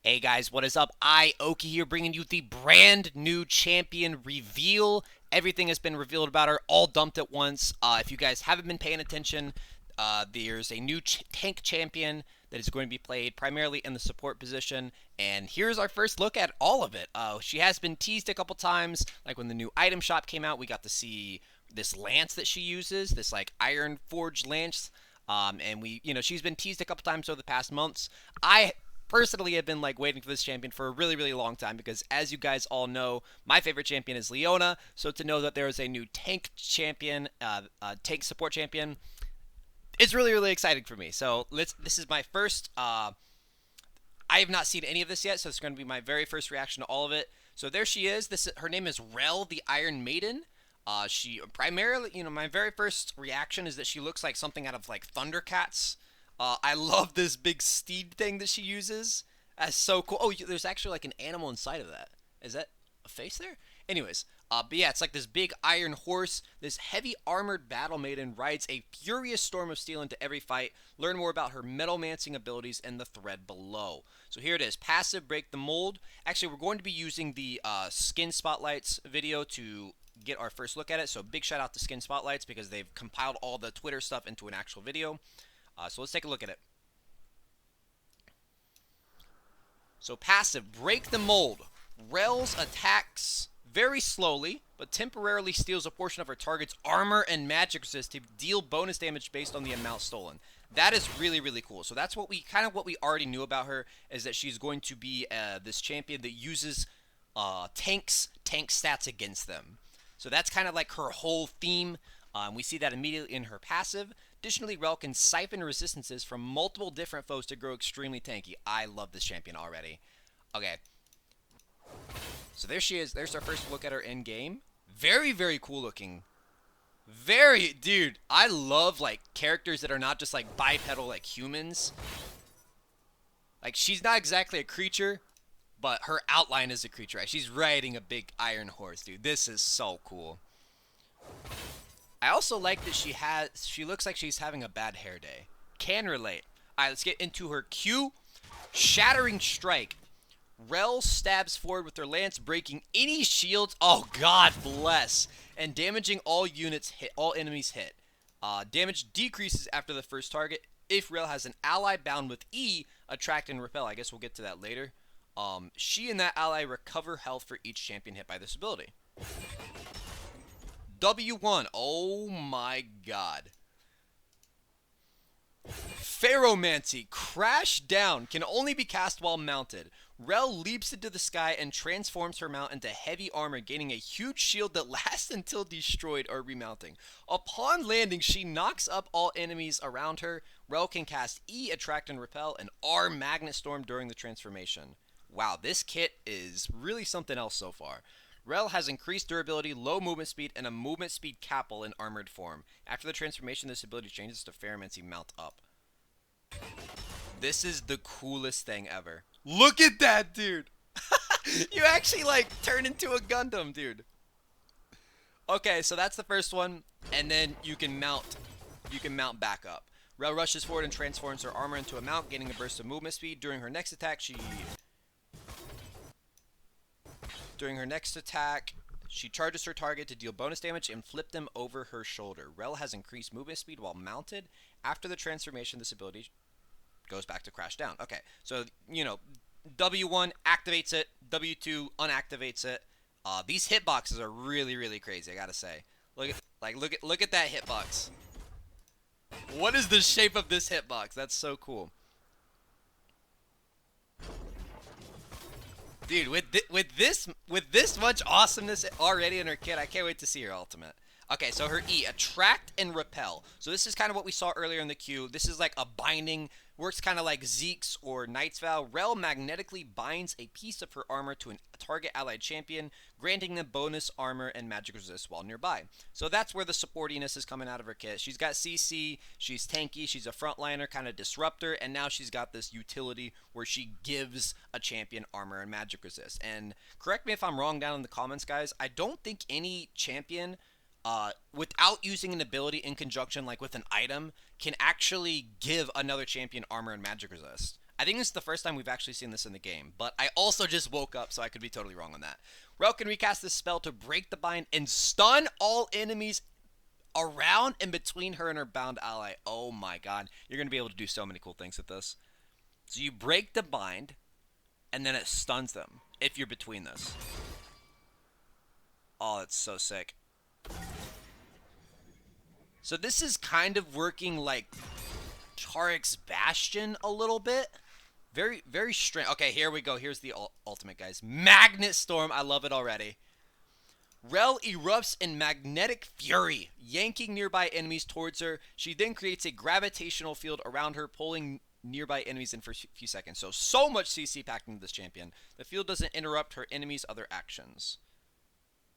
Hey guys, what is up? Oki here, bringing you the brand new champion reveal. Everything has been revealed about her, all dumped at once. If you guys haven't been paying attention, there's a new tank champion that is going to be played primarily in the support position. And here's our first look at all of it. She has been teased a couple times, like when the new item shop came out, we got to see this lance that she uses, this like iron forged lance. And she's been teased a couple times over the past months. I personally have been like waiting for this champion for a really long time because, as you guys all know, my favorite champion is Leona. So to know that there is a new tank champion, tank support champion, is really exciting for me. So this is my first. I have not seen any of this yet, so it's going to be my very first reaction to all of it. So there she is. Her name is Rell, the Iron Maiden. She primarily, my very first reaction is that she looks like something out of like Thundercats. I love this big steed thing that she uses. That's so cool. Oh, there's actually like an animal inside of that. Is that a face there? Anyways, but yeah, it's like this big iron horse. This heavy armored battle maiden rides a furious storm of steel into every fight. Learn more about her metalmancing abilities in the thread below. So here it is. Passive, break the mold. Actually, we're going to be using the skin spotlights video to get our first look at it. So big shout out to Skin Spotlights because they've compiled all the Twitter stuff into an actual video. So let's take a look at it. So passive, break the mold. Rell's attacks very slowly, but temporarily steals a portion of her target's armor and magic resist to deal bonus damage based on the amount stolen. That is really cool. So that's what we already knew about her, is that she's going to be this champion that uses tank stats against them. So that's kind of like her whole theme. We see that immediately in her passive. Additionally, Rell can siphon resistances from multiple different foes to grow extremely tanky. I love this champion already. Okay. So there she is. There's our first look at her in game. Very cool looking. Dude, I love like characters that are not just like bipedal like humans. Like, she's not exactly a creature, but her outline is a creature. Right? She's riding a big iron horse, dude. This is so cool. I also like that she looks like she's having a bad hair day. Can relate. Alright, let's get into her Q. Shattering Strike. Rell stabs forward with her lance, breaking any shields. Oh, God bless. And damaging all enemies hit. Damage decreases after the first target. If Rell has an ally bound with E, attract and repel. I guess we'll get to that later. She and that ally recover health for each champion hit by this ability. W1. Oh my god. Ferromancy. Crash down. Can only be cast while mounted. Rell leaps into the sky and transforms her mount into heavy armor, gaining a huge shield that lasts until destroyed or remounting. Upon landing, she knocks up all enemies around her. Rell can cast E, attract and repel, and R, magnet storm during the transformation. Wow, this kit is really something else so far. Rell has increased durability, low movement speed, and a movement speed capel in armored form. After the transformation, this ability changes to Ferromancy mount up. This is the coolest thing ever. Look at that, dude! You actually, like, turn into a Gundam, dude. Okay, so that's the first one, and then you can mount back up. Rell rushes forward and transforms her armor into a mount, gaining a burst of movement speed. During her next attack, she charges her target to deal bonus damage and flip them over her shoulder. Rell has increased movement speed while mounted. After the transformation, this ability goes back to crash down. Okay, so, W1 activates it, W2 unactivates it. These hitboxes are really crazy, I gotta say. Look at that hitbox. What is the shape of this hitbox? That's so cool. Dude, with this much awesomeness already in her kit, I can't wait to see her ultimate. Okay, so her E, attract and repel. So this is kind of what we saw earlier in the queue. This is like a binding, works kind of like Zeke's or Knight's Vow. Rell magnetically binds a piece of her armor to a target allied champion, granting them bonus armor and magic resist while nearby. So that's where the supportiness is coming out of her kit. She's got CC, she's tanky, she's a frontliner, kind of disruptor, and now she's got this utility where she gives a champion armor and magic resist. And correct me if I'm wrong down in the comments, guys. I don't think any champion without using an ability in conjunction, like with an item, can actually give another champion armor and magic resist. I think this is the first time we've actually seen this in the game, but I also just woke up, so I could be totally wrong on that. Rell can recast this spell to break the bind and stun all enemies around and between her and her bound ally. Oh my god. You're going to be able to do so many cool things with this. So you break the bind, and then it stuns them if you're between this. Oh, that's so sick. So this is kind of working like Tarek's Bastion a little bit. Very, very strange. Okay, here we go. Here's the ultimate, guys. Magnet Storm. I love it already. Rell erupts in magnetic fury, yanking nearby enemies towards her. She then creates a gravitational field around her, pulling nearby enemies in for a few seconds. So much CC packed into this champion. The field doesn't interrupt her enemies' other actions.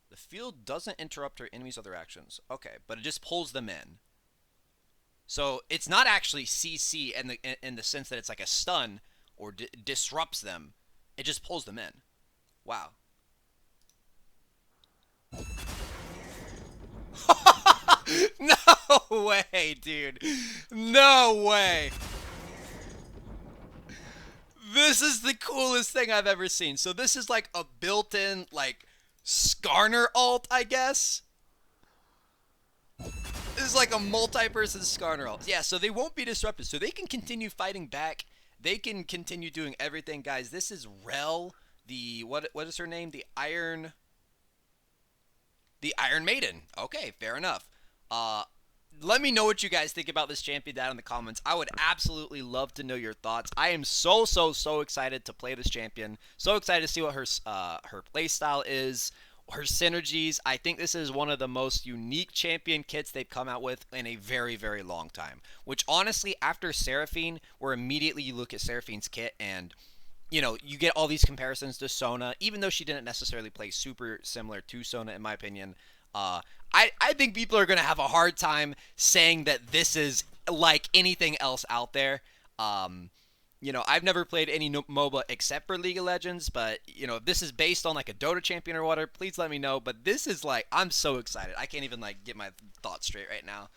The field doesn't interrupt her enemies' other actions. Okay, but it just pulls them in. So it's not actually CC in the sense that it's like a stun or disrupts them. It just pulls them in. Wow. No way, dude. No way. This is the coolest thing I've ever seen. So this is like a built-in, like, Skarner ult, I guess. This is like a multi-person Skarner ult. Yeah, so they won't be disrupted. So they can continue fighting back. They can continue doing everything, guys. This is Rell, the, what is her name? The Iron Maiden. Okay, fair enough. Let me know what you guys think about this champion down in the comments. I would absolutely love to know your thoughts. I am so excited to play this champion. So excited to see what her playstyle is, her synergies. I think this is one of the most unique champion kits they've come out with in a very, very long time. Which honestly, after Seraphine, where immediately you look at Seraphine's kit and you know, you get all these comparisons to Sona, even though she didn't necessarily play super similar to Sona, in my opinion. I think people are going to have a hard time saying that this is like anything else out there. You know, I've never played any MOBA except for League of Legends, but, you know, if this is based on like a Dota champion or whatever, please let me know. But this is like, I'm so excited. I can't even like get my thoughts straight right now.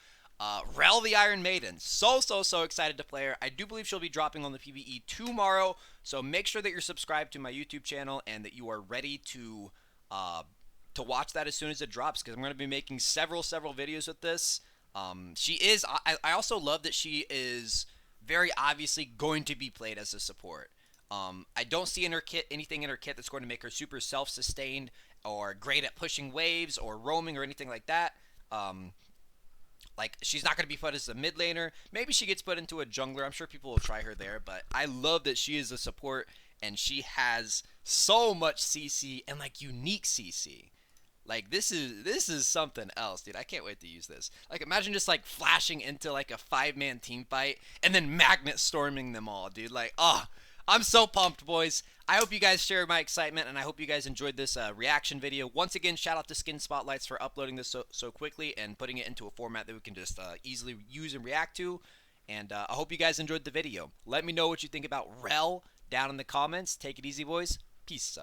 Rell the Iron Maiden. So excited to play her. I do believe she'll be dropping on the PvE tomorrow. So make sure that you're subscribed to my YouTube channel and that you are ready to watch that as soon as it drops, because I'm going to be making several videos with this. She is. I also love that she is very obviously going to be played as a support. I don't see in her kit anything in her kit that's going to make her super self-sustained or great at pushing waves or roaming or anything like that. Like, she's not going to be put as a mid laner. Maybe she gets put into a jungler. I'm sure people will try her there. But I love that she is a support, and she has so much CC and, like, unique CC. Like, this is something else, dude. I can't wait to use this. Like, imagine just, like, flashing into, like, a 5-man team fight and then magnet storming them all, dude. Like, oh, I'm so pumped, boys. I hope you guys share my excitement, and I hope you guys enjoyed this reaction video. Once again, shout out to Skin Spotlights for uploading this so quickly and putting it into a format that we can just easily use and react to. And I hope you guys enjoyed the video. Let me know what you think about Rell down in the comments. Take it easy, boys. Peace.